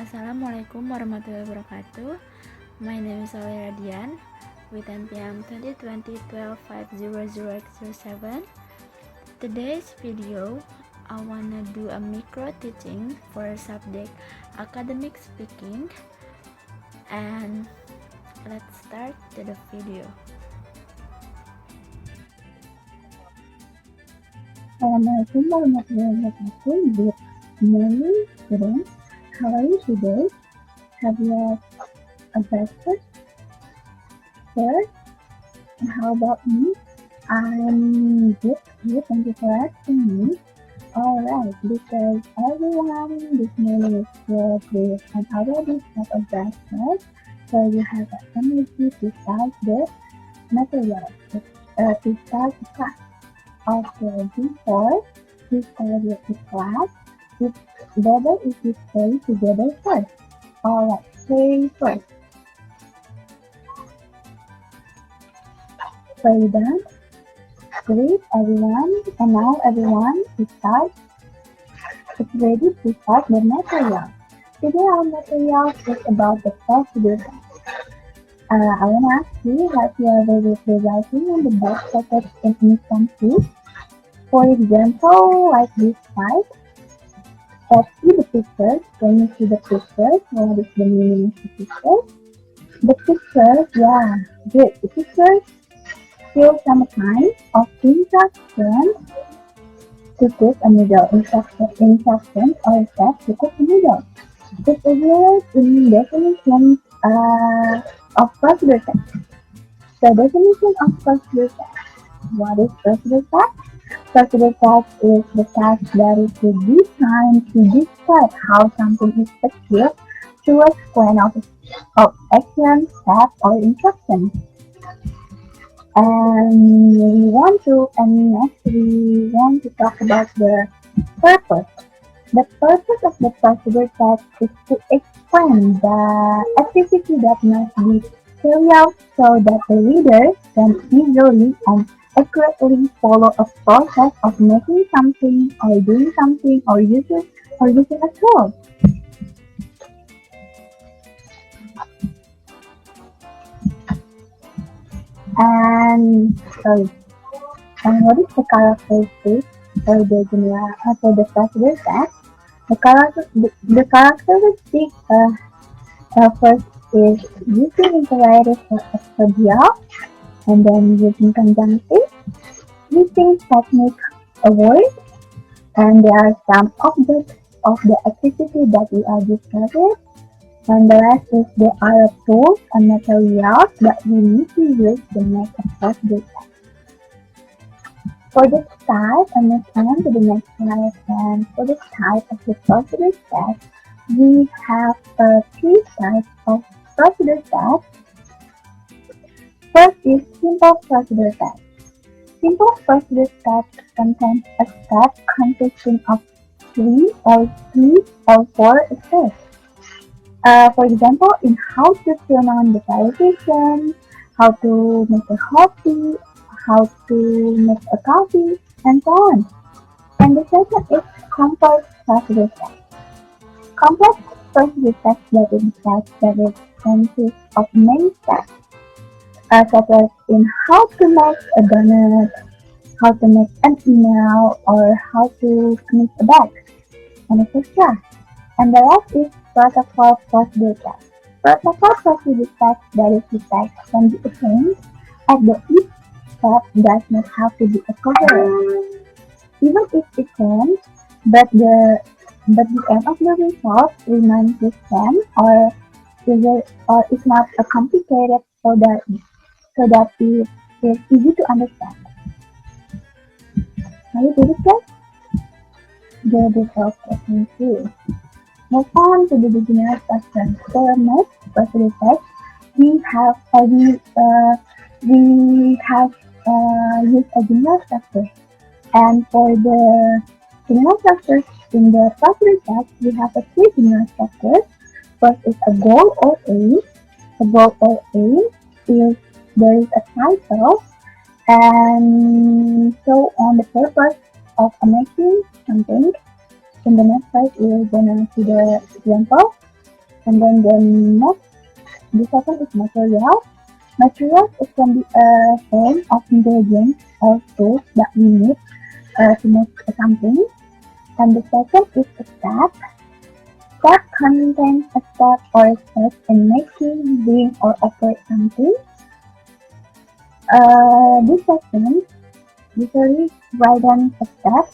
Assalamualaikum warahmatullahi wabarakatuh. My name is Aulia with NPM 2020-12-50007. Today's video, I wanna do a micro teaching for subject academic speaking, and let's start to the video. Assalamualaikum warahmatullahi wabarakatuh. Good morning, students. How are you today? Have you had a breakfast? Sure. And how about me? I'm good. Thank you for asking me. Alright, because everyone this morning is so good and already have a breakfast, so you have the energy to start the material, to start the class. Okay, before we start with the class, it's better if we stay together first. Alright, stay first. Stay done. Greet everyone, and now everyone is ready to start the material. Today our material is about the procedure. I want to ask you, have you ever read writing on the back pocket in instant food? For example, like this slide. Let's see the pictures. Can you see the pictures? What is the meaning of the pictures? The pictures, yeah, good. The pictures show some kind of instructions to cook a noodle. Instructions or steps to cook a noodle. It is used in definition of procedure text. The definition of procedure text. What is procedure text? Procedure text is the text that is designed to describe how something is achieved through a sequence of actions, steps, or instructions. Next we want to talk about the purpose. The purpose of the procedure text is to explain the activity that must be carried out so that the reader can easily and accurately follow a process of making something or doing something or using a tool. And what is the characteristic for the procedure text? The characteristic first is using imperative for adverbial, and then using conjunctive, using technique word, and there are some objects of the activity that we are discussing, and the rest is there are tools and materials that we need to use to make a procedure text. For this type, and let's on to the next slide, and for this type of the procedure text, we have three types of procedure text. First is simple procedure text. Simple procedure text contains a step consisting of three or four steps. For example, in how to turn on the television, how to make a coffee, how to make a coffee, and so on. And the second is complex procedure text. Complex procedure text that consists of many steps, such as in how to make a donut, how to make an email, or how to finish a bag, and etc. And the last is protocol procedure text. Protocol procedure text, that is the text can be attained at the each step does not have to be a coherent. Even if it can, but the end of the result remains the same, or is not a complicated so that it is easy to understand. Are you good, guys? Good, okay, thank you. Move on to the beginner section. For next procedure text, we have used a general structure, and for the general structures in the procedure text, we have a three general structures. First is a goal or aim. A goal or aim is there is a title, and so on the purpose of making something. In the next slide, we're gonna see the example. And then the second is material. Materials, it can be a form of ingredients or tools that we need to make something. And the second is a step. Step contains a step or a step in making, doing, or operate something. This section usually widens a step,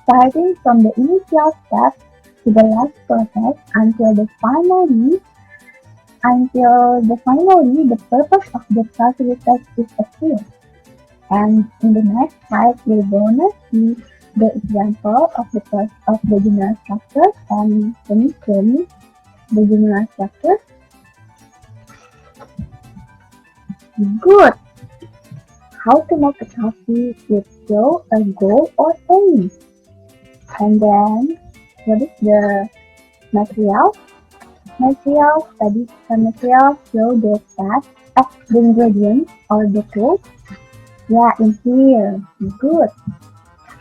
starting from the initial step to the last process until finally the purpose of the facilitator is achieved. And in the next slide, we're gonna see the example of the general structure, and let me show you the general structure. Good. How to make a coffee with show a goal or aim. And then, what is the material? Material show the steps of the ingredients or the tools. Yeah, in here. Good.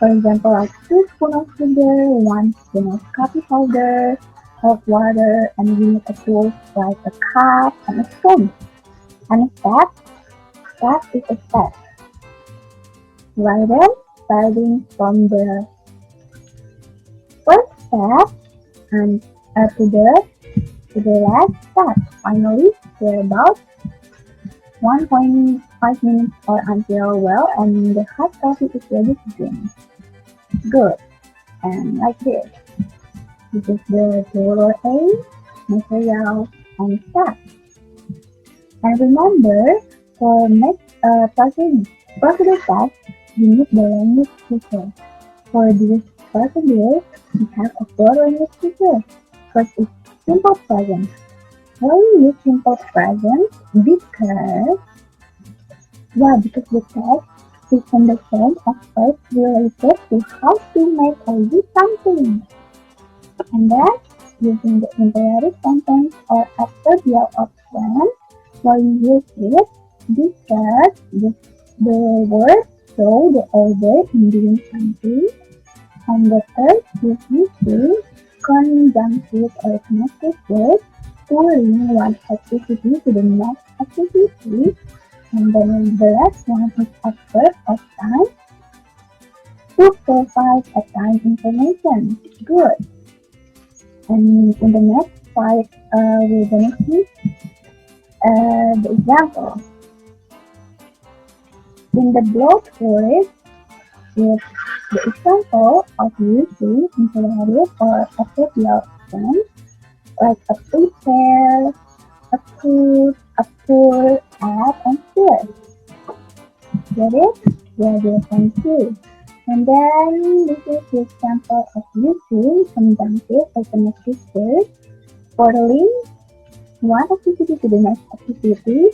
For example, like 2 spoons of sugar, 1 spoon of coffee powder, hot water, and we need a tool like a cup and a spoon. And a step is a step. Right then, starting from the first step and to the last step. Finally, we're about 1.5 minutes or until and the hot coffee is ready to drink. Good. And like this. This is the tool or aim, material, and step. And remember, for next procedure task, you need the language teacher. For this procedure, we have a 4 language teacher. First is simple present. Why we use simple present? Because the text is in the form of words related to how to make or do something. And then, using the imperative sentence or adverbial option, why we use it? Because the words show the order in doing something. And the third is using conjunctive or connected words to link one activity to the next activity. And then the last one is adverb of time to provide a time information. Good. And in the next slide, we're going to see the example. In the blog forest, is the example of using imperative or adverbial options like a prepare, a put, a pour, add, and share. Get it? Yeah, thank you. And then this is the example of using conjunctive or connected words for link one activity to the next activity.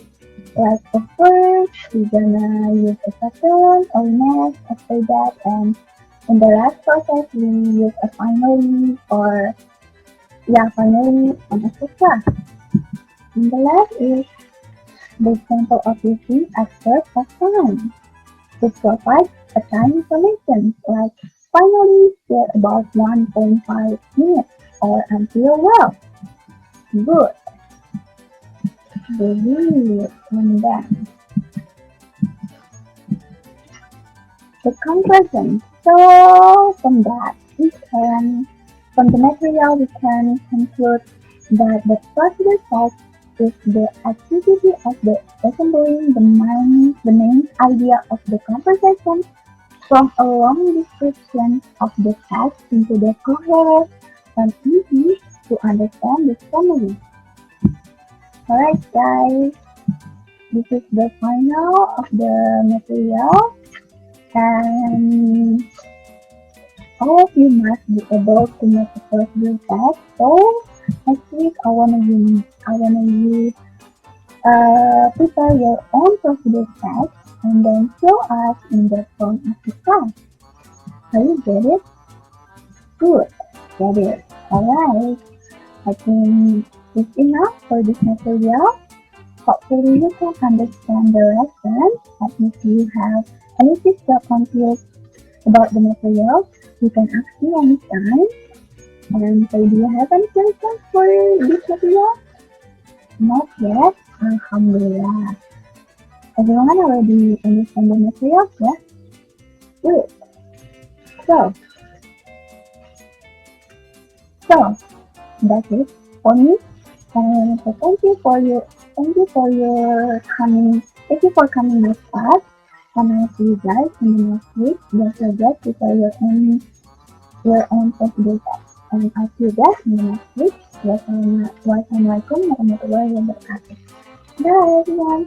Like first, we're gonna use a second or next after that, and in the last process, we use a finally and etc. And the last is the example of using adverb of time. It provides a time information like finally for about 1.5 minutes or until Good. Very and then the conclusion. So from the material we can conclude that the procedure task is the activity of the assembling the main idea of the conversation from a long description of the task into the coherent and easy to understand the summary. Alright guys, this is the final of the material, and all of you must be able to make a procedure test. So next week I wanna you prepare your own procedure test and then show us in the front of the class. Are you get it? Good, get it. Alright, I think it's enough for this material. Hopefully you can understand the lesson, and if you have anything still confused about the material, you can ask me anytime. And so do you have any questions for this material? Not yet. Alhamdulillah. Everyone already understand the material, yeah? Good. So, so that's it for me. And so thank you for coming next class. And I'll see you guys in the next week. Don't forget to tell your own possible test. And I'll see you guys in the next week. Wassalamualaikum warahmatullahi wabarakatuh. Bye everyone.